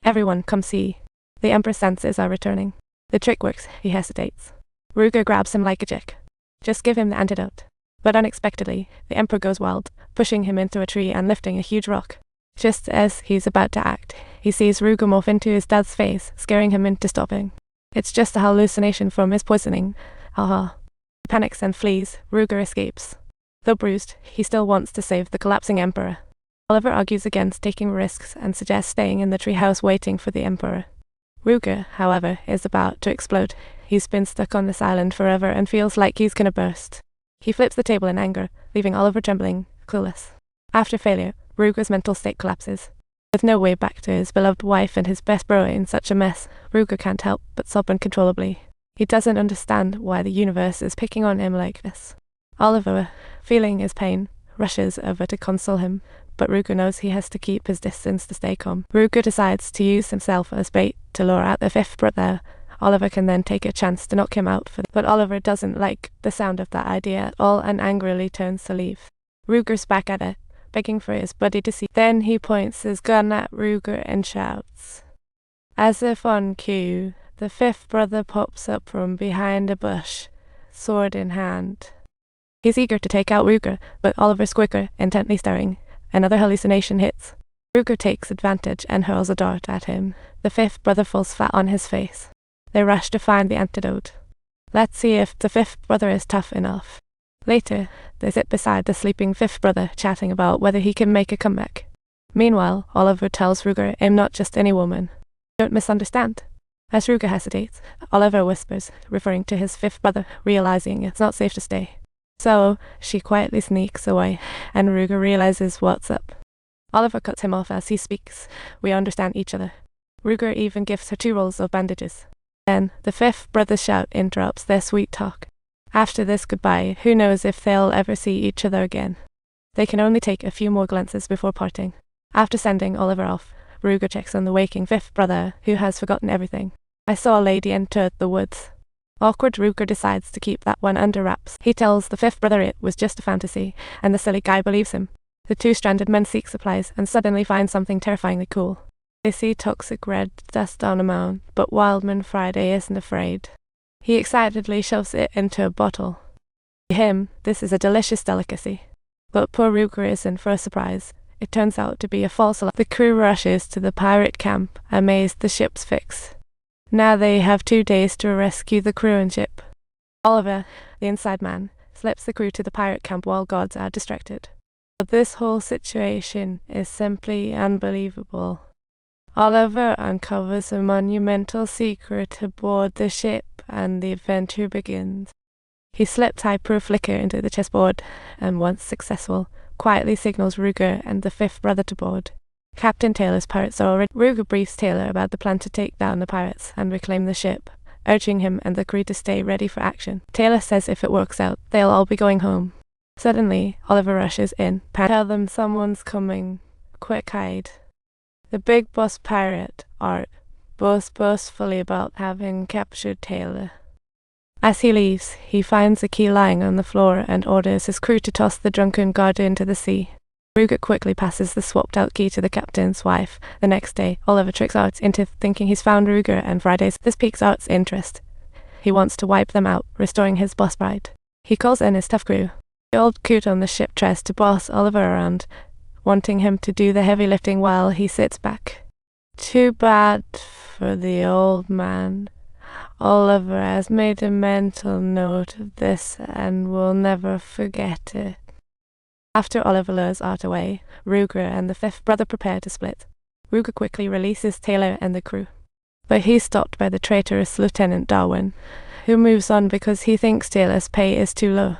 Everyone, come see. The Emperor's senses are returning. The trick works, he hesitates. Ruger grabs him like a chick. Just give him the antidote. But unexpectedly, the Emperor goes wild, pushing him into a tree and lifting a huge rock. Just as he's about to act, he sees Ruger morph into his dad's face, scaring him into stopping. It's just a hallucination from his poisoning. Haha. He panics and flees. Ruger escapes. Though bruised, he still wants to save the collapsing Emperor. Oliver argues against taking risks and suggests staying in the treehouse waiting for the Emperor. Ruger, however, is about to explode. He's been stuck on this island forever and feels like he's gonna burst. He flips the table in anger, leaving Oliver trembling, clueless. After failure, Ruger's mental state collapses. With no way back to his beloved wife and his best bro in such a mess, Ruger can't help but sob uncontrollably. He doesn't understand why the universe is picking on him like this. Oliver, feeling his pain, rushes over to console him, but Ruger knows he has to keep his distance to stay calm. Ruger decides to use himself as bait to lure out the fifth brother. Oliver can then take a chance to knock him out, but Oliver doesn't like the sound of that idea at all and angrily turns to leave. Ruger's back at it, begging for his buddy to see. Then he points his gun at Ruger and shouts. As if on cue, the fifth brother pops up from behind a bush, sword in hand. He's eager to take out Ruger, but Oliver's quicker, intently staring. Another hallucination hits. Ruger takes advantage and hurls a dart at him. The fifth brother falls flat on his face. They rush to find the antidote. Let's see if the fifth brother is tough enough. Later, they sit beside the sleeping fifth brother, chatting about whether he can make a comeback. Meanwhile, Oliver tells Ruger, I'm not just any woman. Don't misunderstand. As Ruger hesitates, Oliver whispers, referring to his fifth brother, realizing it's not safe to stay. So, she quietly sneaks away, and Ruger realizes what's up. Oliver cuts him off as he speaks. We understand each other. Ruger even gives her 2 rolls of bandages. Then, the fifth brother's shout interrupts their sweet talk. After this goodbye, who knows if they'll ever see each other again. They can only take a few more glances before parting. After sending Oliver off, Ruger checks on the waking fifth brother, who has forgotten everything. I saw a lady enter the woods. Awkward, Ruger decides to keep that one under wraps. He tells the fifth brother it was just a fantasy, and the silly guy believes him. The 2 stranded men seek supplies and suddenly find something terrifyingly cool. They see toxic red dust on a mound, but Wildman Friday isn't afraid. He excitedly shoves it into a bottle. To him, this is a delicious delicacy. But poor Ruger is in for a surprise. It turns out to be a false alarm. The crew rushes to the pirate camp, amazed the ship's fix. Now they have 2 days to rescue the crew and ship. Oliver, the inside man, slips the crew to the pirate camp while gods are distracted. But this whole situation is simply unbelievable. Oliver uncovers a monumental secret aboard the ship, and the adventure begins. He slips high-proof liquor into the chessboard, and once successful, quietly signals Ruger and the fifth brother to board. Captain Taylor's pirates are already. Ruger briefs Taylor about the plan to take down the pirates and reclaim the ship, urging him and the crew to stay ready for action. Taylor says if it works out, they'll all be going home. Suddenly, Oliver rushes in. Tell them someone's coming. Quick, hide. The big boss pirate, Art, boasts boastfully about having captured Taylor. As he leaves, he finds a key lying on the floor and orders his crew to toss the drunken guard into the sea. Ruger quickly passes the swapped-out key to the captain's wife. The next day, Oliver tricks Art into thinking he's found Ruger and Fridays. This piques Art's interest. He wants to wipe them out, restoring his boss pride. He calls in his tough crew. The old coot on the ship tries to boss Oliver around, wanting him to do the heavy lifting while he sits back. Too bad for the old man. Oliver has made a mental note of this and will never forget it. After Oliver lures Art away, Ruger and the fifth brother prepare to split. Ruger quickly releases Taylor and the crew. But he's stopped by the traitorous Lieutenant Darwin, who moves on because he thinks Taylor's pay is too low.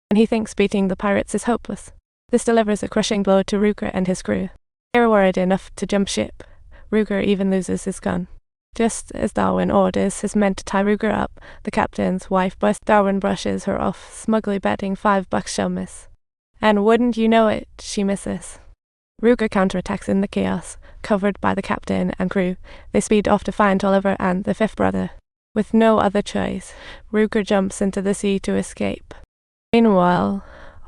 And he thinks beating the pirates is hopeless. This delivers a crushing blow to Ruger and his crew. They're worried enough to jump ship. Ruger even loses his gun. Just as Darwin orders his men to tie Ruger up, the captain's wife busts. Darwin brushes her off, smugly betting $5 she'll miss. And wouldn't you know it, she misses. Ruger counterattacks in the chaos, covered by the captain and crew. They speed off to find Oliver and the fifth brother. With no other choice, Ruger jumps into the sea to escape. Meanwhile,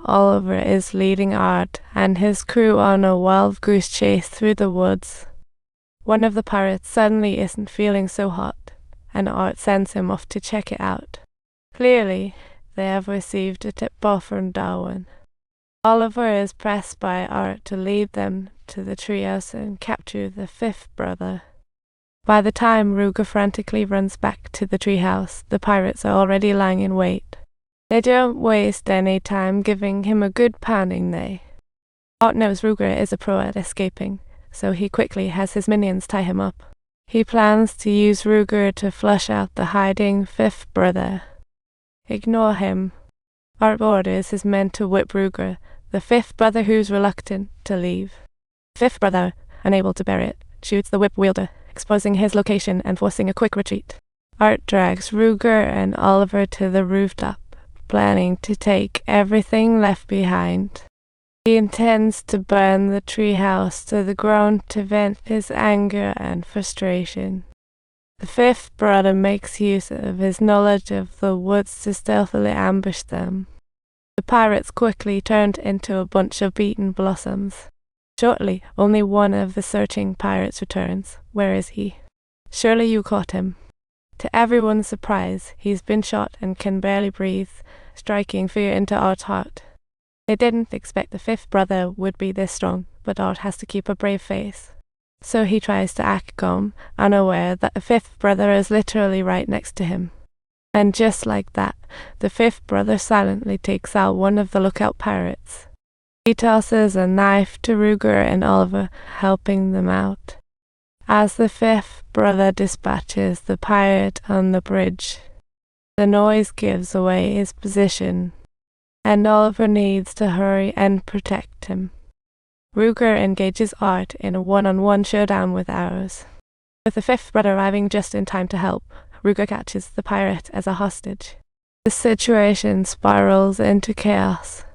Oliver is leading Art and his crew on a wild goose chase through the woods. One of the pirates suddenly isn't feeling so hot, and Art sends him off to check it out. Clearly, they have received a tip-off from Darwin. Oliver is pressed by Art to lead them to the treehouse and capture the fifth brother. By the time Ruger frantically runs back to the treehouse, the pirates are already lying in wait. They don't waste any time giving him a good pounding, Art knows Ruger is a pro at escaping, so he quickly has his minions tie him up. He plans to use Ruger to flush out the hiding fifth brother. Ignore him. Art orders his men to whip Ruger, the fifth brother who's reluctant to leave. The fifth brother, unable to bear it, shoots the whip wielder, exposing his location and forcing a quick retreat. Art drags Ruger and Oliver to the rooftop, planning to take everything left behind. He intends to burn the treehouse to the ground to vent his anger and frustration. The fifth brother makes use of his knowledge of the woods to stealthily ambush them. The pirates quickly turned into a bunch of beaten blossoms. Shortly, only one of the searching pirates returns. Where is he? Surely you caught him. To everyone's surprise, he's been shot and can barely breathe, striking fear into Art's heart. They didn't expect the fifth brother would be this strong, but Art has to keep a brave face. So he tries to act calm, unaware that the fifth brother is literally right next to him. And just like that, the fifth brother silently takes out one of the lookout pirates. He tosses a knife to Ruger and Oliver, helping them out. As the fifth brother dispatches the pirate on the bridge, the noise gives away his position, and Oliver needs to hurry and protect him. Ruger engages Art in a one-on-one showdown with arrows. With the fifth brother arriving just in time to help, Ruger catches the pirate as a hostage. The situation spirals into chaos.